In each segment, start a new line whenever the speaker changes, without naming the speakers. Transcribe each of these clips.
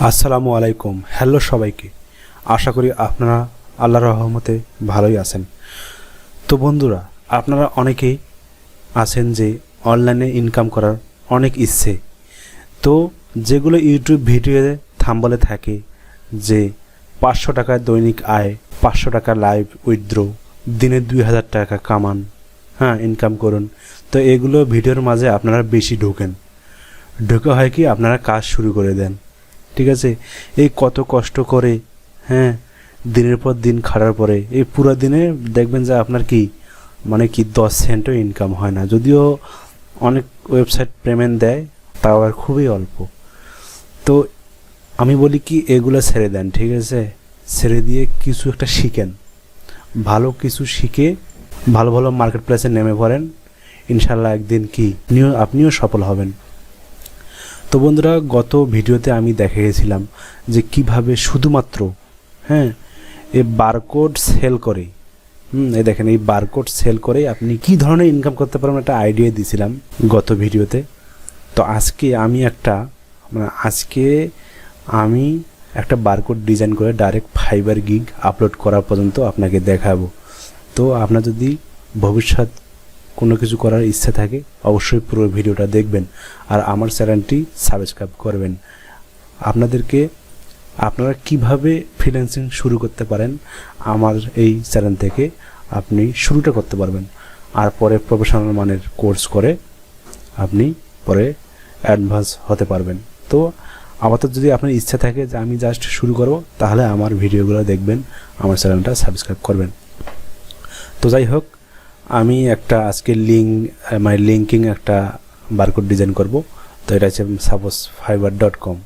আসসালামু আলাইকুম। হ্যালো সবাইকে, আশা করি আপনারা আল্লাহর রহমতে ভালোই আছেন। তো বন্ধুরা, আপনারা অনেকেই আছেন যে অনলাইনে ইনকাম করার অনেক ইচ্ছে, তো যেগুলো ইউটিউব ভিডিওতে থাম্বলে থাকে যে 500 টাকায় দৈনিক আয়, 500 টাকা লাইভ উইথড্র, দিনে 2000 টাকা কামান, ইনকাম করুন। তো এগুলো ভিডিওর মাঝে আপনারা বেশি ঢুকে হয় কি আপনারা কাজ শুরু করে দেন। ঠিক আছে, এই কত কষ্ট করে দিনের পর দিন খাটার পরে এই পুরো দিনে দেখবেন যে আপনার কি 10 সেন্টও ইনকাম হয় না, যদিও অনেক ওয়েবসাইট পেমেন্ট দেয়, তাও আর খুবই অল্প। তো আমি বলি কি এগুলো ছেড়ে দেন, ঠিক আছে, ছেড়ে দিয়ে কিছু একটা শিখেন, ভালো কিছু শিখে ভালো ভালো মার্কেট প্লেসে নেমে পড়েন, ইনশাল্লাহ একদিন আপনিও সফল হবেন। তো বন্ধুরা, গত ভিডিওতে আমি দেখিয়েছিলাম যে কিভাবে শুধুমাত্র এই বারকোড সেল করে এই দেখেন, এই বারকোড সেল করে আপনি কি ধরনের ইনকাম করতে পারবেন একটা আইডিয়া দিয়েছিলাম গত ভিডিওতে। তো আজকে আমি একটা বারকোড ডিজাইন করে ডাইরেক্ট ফাইবার গিগ আপলোড করা পর্যন্ত আপনাকে দেখাবো। তো আপনার যদি ভবিষ্যৎ কোনো কিছু করার ইচ্ছা থাকে অবশ্যই পুরো ভিডিওটা দেখবেন আর আমার চ্যানেলটি সাবস্ক্রাইব করবেন। আপনারা কিভাবে ফ্রিল্যান্সিং শুরু করতে পারেন আমার এই চ্যানেল থেকে আপনি শুরুটা করতে পারবেন, আর পরে প্রফেশনাল মানের কোর্স করে আপনি পরে অ্যাডভান্স হতে পারবেন। তো আপাতত যদি আপনার ইচ্ছা থাকে যে আমি জাস্ট শুরু করব, তাহলে আমার ভিডিওগুলো দেখবেন, আমার চ্যানেলটা সাবস্ক্রাইব করবেন। তো যাই হোক, আমি আজকে লিঙ্কিং একটা বারকোড ডিজাইন করব। তো এটা হচ্ছে সাপোজ fiverr.com।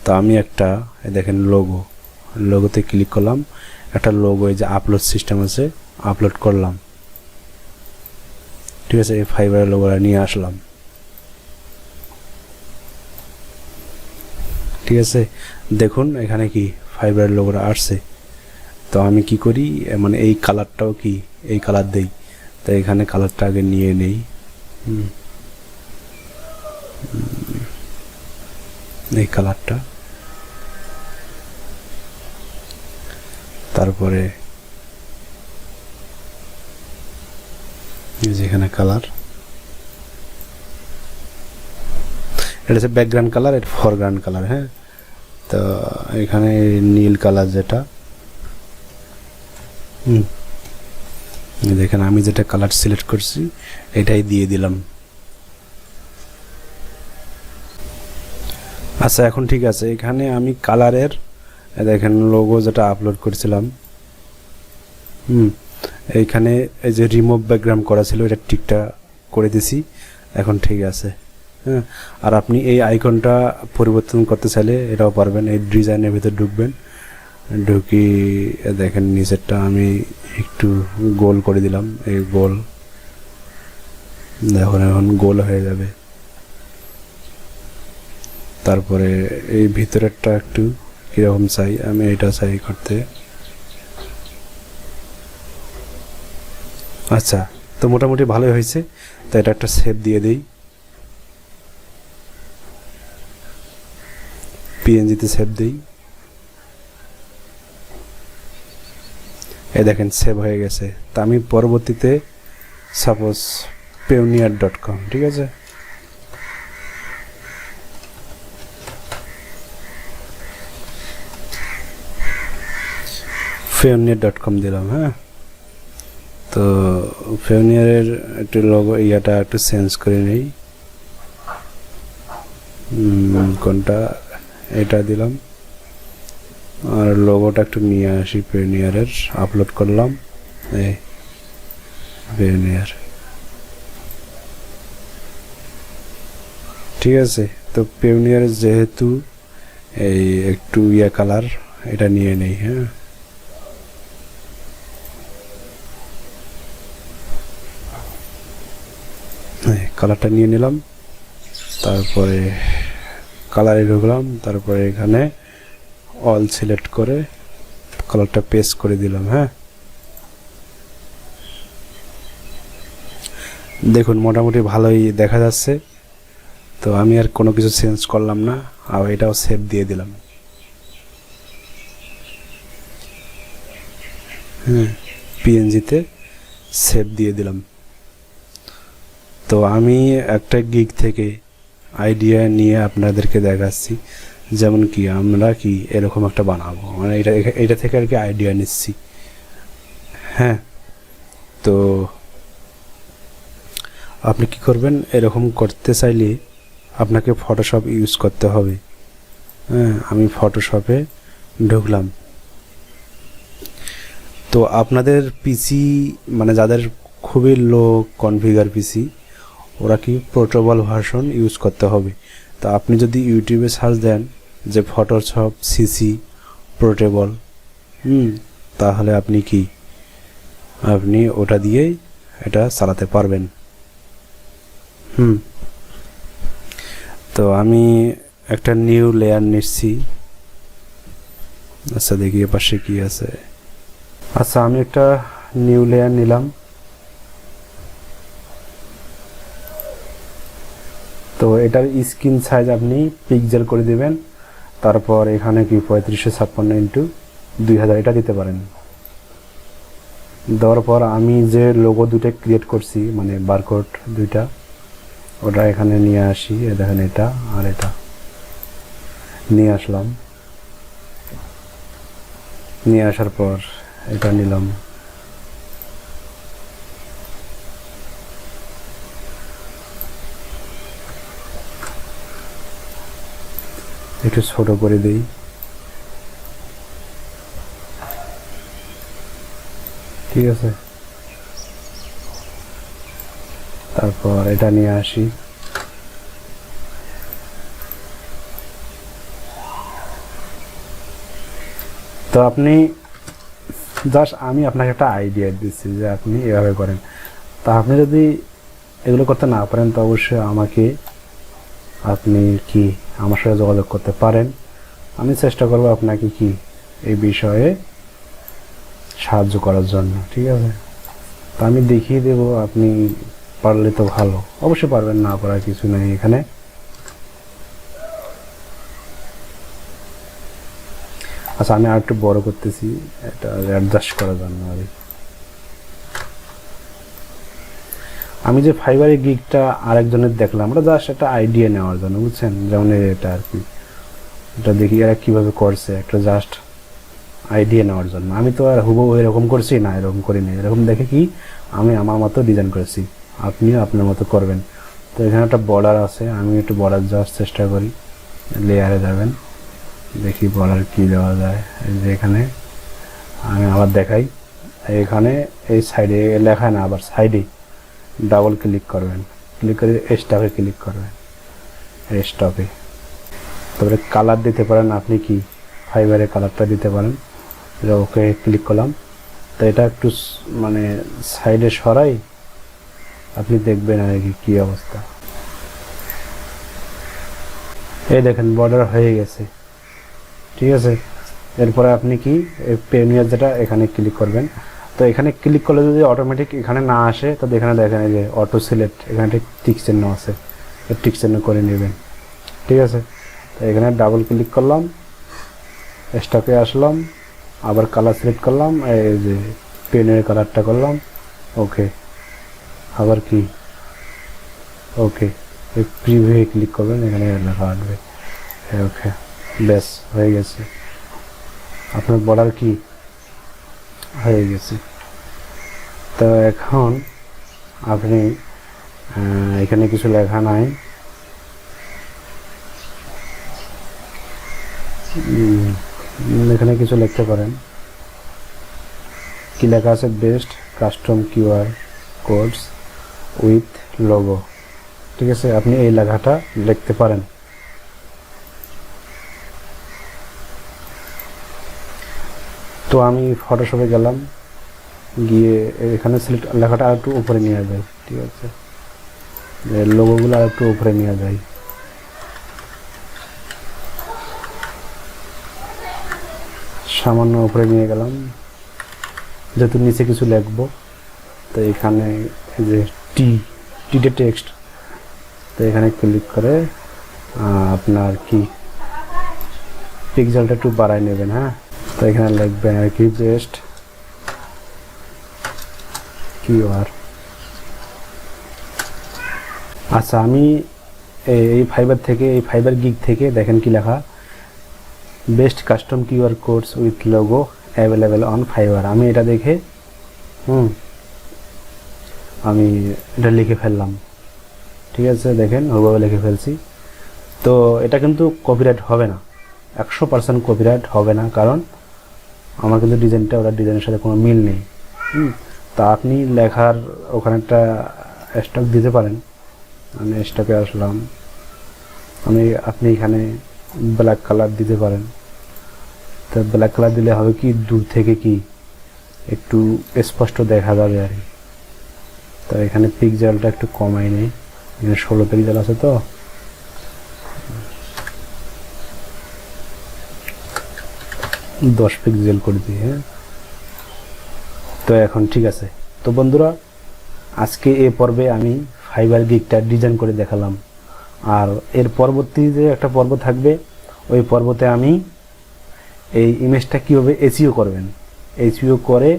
তো আমি দেখেন লোগোতে ক্লিক করলাম, একটা লোগো এই যে আপলোড সিস্টেম আছে, আপলোড করলাম, ঠিক আছে। এই ফাইবার লোগোটা নিয়ে আসলাম, ঠিক আছে। দেখুন এখানে কি ফাইবার লোগোটা আসছে। তো আমি কি করি, এই কালারটাও এই কালার দেই। তো এখানে কালারটা আগে নিয়ে নেই, এই কালারটা, তারপরে যেখানে কালার, এটা হচ্ছে ব্যাকগ্রাউন্ড কালার, এটা ফরগ্রাউন্ড কালার। তো এখানে নীল কালার যেটা, দেখেন আমি যেটা কালার সিলেক্ট করছি এটাই দিয়ে দিলাম। আচ্ছা, এখন ঠিক আছে। এখানে আমি কালারের দেখেন লোগো যেটা আপলোড করেছিলাম, এইখানে এই যে রিমুভ ব্যাকগ্রাউন্ড করা ছিল এটা টিকটা করে দিছি, এখন ঠিক আছে। আর আপনি এই আইকনটা পরিবর্তন করতে চাইলে এটাও পারবেন। এই ডিজাইনের ভিতর ঢুকবেন, ঢুকি দেখেন নিচেরটা আমি একটু গোল করে দিলাম, এই গোল দেখুন এখন গোল হয়ে যাবে। তারপরে এই ভিতরেরটা একটু কিরকম চাই, আমি এটা চাই করতে। আচ্ছা, তো মোটামুটি ভালোই হয়েছে। তো এটা একটা সেভ দিয়ে দিই, পিএনজিতে সেভ দিই। এই দেখেন সেভ হয়ে গেছে। তা আমি পরবর্তীতে সাপোজ payoneer.com, ঠিক আছে, payoneer.com দিলাম। তো payoneer-এর একটু লোগো ইয়াটা একটু চেঞ্জ করে নেই, কোনটা, এটা দিলাম। আর লোগোটা একটু নিয়ে আসি payoneer-এর, আপলোড করলাম এই payoneer, ঠিক আছে। তো payoneer যেহেতু এই একটু কালার, এটা নিয়ে নেই। কালারটা নিয়ে নিলাম, তারপরে কালারে ঢুকলাম, তারপরে এখানে অল সিলেক্ট করে কালারটা পেস্ট করে দিলাম। দেখুন মোটামুটি ভালোই দেখা যাচ্ছে। তো আমি আর কোনো কিছু চেঞ্জ করলাম না, আর এটাও সেভ দিয়ে দিলাম। পিএনজিতে সেভ দিয়ে দিলাম। তো আমি একটা গিগ থেকে আইডিয়া নিয়ে আপনাদেরকে দেখাচ্ছি, যেমন কি আমরা কি এরকম একটা বানাবো, মানে এটা থেকে আর কি আইডিয়া নিচ্ছি। হ্যাঁ, তো আপনি কি করবেন, এরকম করতে চাইলে আপনাকে ফটোশপ ইউজ করতে হবে। হ্যাঁ, আমি ফটোশপে ঢুকলাম। তো আপনাদের পিসি মানে যাদের খুবই লো কনফিগার পিসি, ওরা কি পোর্টেবল ভার্সন ইউজ করতে হবে। তো আপনি যদি ইউটিউবে সার্চ দেন যে ফটোশপ সিসি পোর্টেবল, তাহলে আপনি ওটা দিয়েই এটা চালাতে পারবেন। তো আমি একটা নিউ লেয়ার নিচ্ছি। আচ্ছা, দেখি পাশে কি আছে। আচ্ছা, আমি একটা নিউ লেয়ার নিলাম। তো এটার স্ক্রিন সাইজ আপনি পিক্সেল করে দিবেন। তারপর এখানে কি 3556 × 2000 এটা দিতে পারেন। দেওয়ার পর আমি যে লোগো দুটো ক্রিয়েট করছি, মানে বারকোড দুইটা, ওটা এখানে নিয়ে আসি। দেখেন, এটা আর এটা নিয়ে আসলাম। নিয়ে আসার পর এটা নিলাম। একটু ছোট করে দিই। ঠিক আছে, তারপর এটা নিয়ে আসি। তো আপনি জাস্ট আমি আপনাকে একটা আইডিয়া দিচ্ছি যে আপনি এভাবে করেন। তা আপনি যদি এগুলো করতে না পারেন তো অবশ্যই আপনি আমার সাথে যোগাযোগ করতে পারেন। আমি চেষ্টা করব আপনাকে এই বিষয়ে সাহায্য করার জন্য। ঠিক আছে, তা আমি দেখিয়ে দেব, আপনি পারলে তো ভালো, অবশ্যই পারবেন, না পারার কিছু নেই এখানে। আচ্ছা, আমি আর একটু বড় করতেছি এটা অ্যাডজাস্ট করার জন্য। আমি যে ফাইবারের গিগটা আরেকজনের দেখলাম, আমরা জাস্ট একটা আইডিয়া নেওয়ার জন্য, বুঝছেন, যেমন এটা আর কি, এটা দেখি এরা কীভাবে করছে, একটা জাস্ট আইডিয়া নেওয়ার জন্য। আমি তো আর হুবহু এরকম করছি না, এরকম করিনি, এরকম দেখে আমি আমার মতো ডিজাইন করেছি, আপনিও আপনার মতো করবেন। তো এখানে একটা বর্ডার আছে, আমি একটু বর্ডার দেওয়ার চেষ্টা করি। লেয়ারে যাবেন, দেখি বর্ডার কী দেওয়া যায়। এই যে এখানে আমি আবার দেখাই, এখানে এই সাইডে লেখা না, আবার সাইডে ডাবল ক্লিক করবেন, ক্লিক করে স্টপে ক্লিক করবেন, স্টপে। তারপরে কালার দিতে পারেন, আপনি ফাইবারের কালারটা দিতে পারেন। ওকে ক্লিক করলাম। তো এটা একটু মানে সাইডে সরাই, আপনি দেখবেন আর কি অবস্থা। এই দেখেন, বর্ডার হয়ে গেছে। ঠিক আছে, এরপরে আপনি প্রিমিয়ার যেটা এখানে ক্লিক করবেন। তো এখানে ক্লিক করলে যদি অটোমেটিক এখানে না আসে, তো এখানে দেখেন এই যে অটো সিলেক্ট, এখানে টিক চিহ্ন আছে, টিক চিহ্ন করে নেবেন। ঠিক আছে, তো এখানে ডাবল ক্লিক করলাম, স্টকে আসলাম, আবার কালার সিলেক্ট করলাম, এই যে পেনের কালারটা করলাম, ওকে। আবার ওকে, এই প্রিভিউ ক্লিক করবেন, এখানে লেখা আসবে, ওকে, ব্যাস হয়ে গেছে, আপনার বর্ডার হয়ে গেছে। তো এখন আপনি এখানে কিছু লেখা নাই, এখানে কিছু লিখতে পারেন। কি লেখা আছে, best custom QR codes with logo. ঠিক আছে, আপনি এই লেখাটা লিখতে পারেন। তো আমি ফটোশপে গেলাম, গিয়ে এখানে সিলেক্ট লেখাটা আর একটু উপরে নিয়ে যায়। ঠিক আছে, লোগোগুলো আর একটু উপরে নিয়ে যায়। সামান্য উপরে নিয়ে গেলাম, যেহেতু নিচে কিছু লিখবো, তো এখানে যে টিতে টেক্সট, তো এখানে ক্লিক করে আপনার পিক্সেলটা একটু বাড়াই নেবেন। হ্যাঁ, তো এখানে লিখবেন আর কি বেস্ট কিওয়ার। আচ্ছা, আমি এই ফাইবার গিগ থেকে দেখেন কি লেখা, best custom QR codes with logo available on fibre. আমি এটা দেখে আমি এটা লিখে ফেললাম। ঠিক আছে, দেখেন ওইভাবে লিখে ফেলছি। তো এটা কিন্তু কপিরাইট হবে না, 100% কপিরাইট হবে না, কারণ আমার কিন্তু ডিজাইনটা ওটা ডিজাইনের সাথে কোনো মিল নেই। তা আপনি লেখার ওখানে একটা স্টক দিতে পারেন। আমি স্টকে আসলাম, আপনি এখানে ব্ল্যাক কালার দিতে পারেন। তো ব্ল্যাক কালার দিলে হবে কি, দূর থেকে কি একটু স্পষ্ট দেখা যাবে আর কি। তো এখানে পিক্সেলটা একটু কমাই নেই, এখানে 16 পিক্সেল আছে, তো 10 পিক্সেল করে দিই। হ্যাঁ, তো এখন ঠিক আছে। তো বন্ধুরা, আজকে এই পর্বে আমি ফাইবার গিগটা ডিজাইন করে দেখালাম। আর এর পরবর্তী যে একটা পর্ব থাকবে, ওই পর্বতে আমি এই ইমেজটা কীভাবে এসইও করবেন, এসইও করে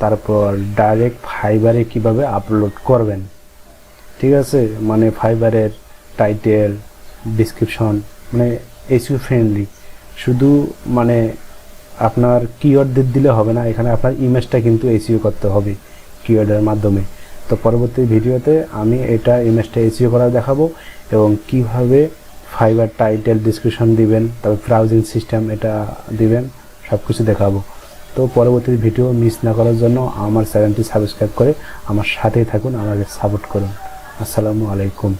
তারপর ডাইরেক্ট ফাইবারে কিভাবে আপলোড করবেন। ঠিক আছে, মানে ফাইবারের টাইটেল, ডিসক্রিপশন, মানে এসইও ফ্রেন্ডলি। শুধু মানে আপনার কিওয়ার্ড দিলে হবে না, এখানে আপনার ইমেজটা কিন্তু এসইও করতে হবে কিওয়ার্ডের মাধ্যমে। তো পরবর্তী ভিডিওতে আমি এটা ইমেজটা এসইও করা দেখাবো, এবং কিভাবে ফাইবার টাইটেল ডিসক্রিপশন দিবেন, তারপর ব্রাউজিং সিস্টেম এটা দিবেন, সব কিছু দেখাবো। তো পরবর্তী ভিডিও মিস না করার জন্য আমার চ্যানেলটি সাবস্ক্রাইব করে আমার সাথেই থাকুন, আমাকে সাপোর্ট করুন। আসসালামু আলাইকুম।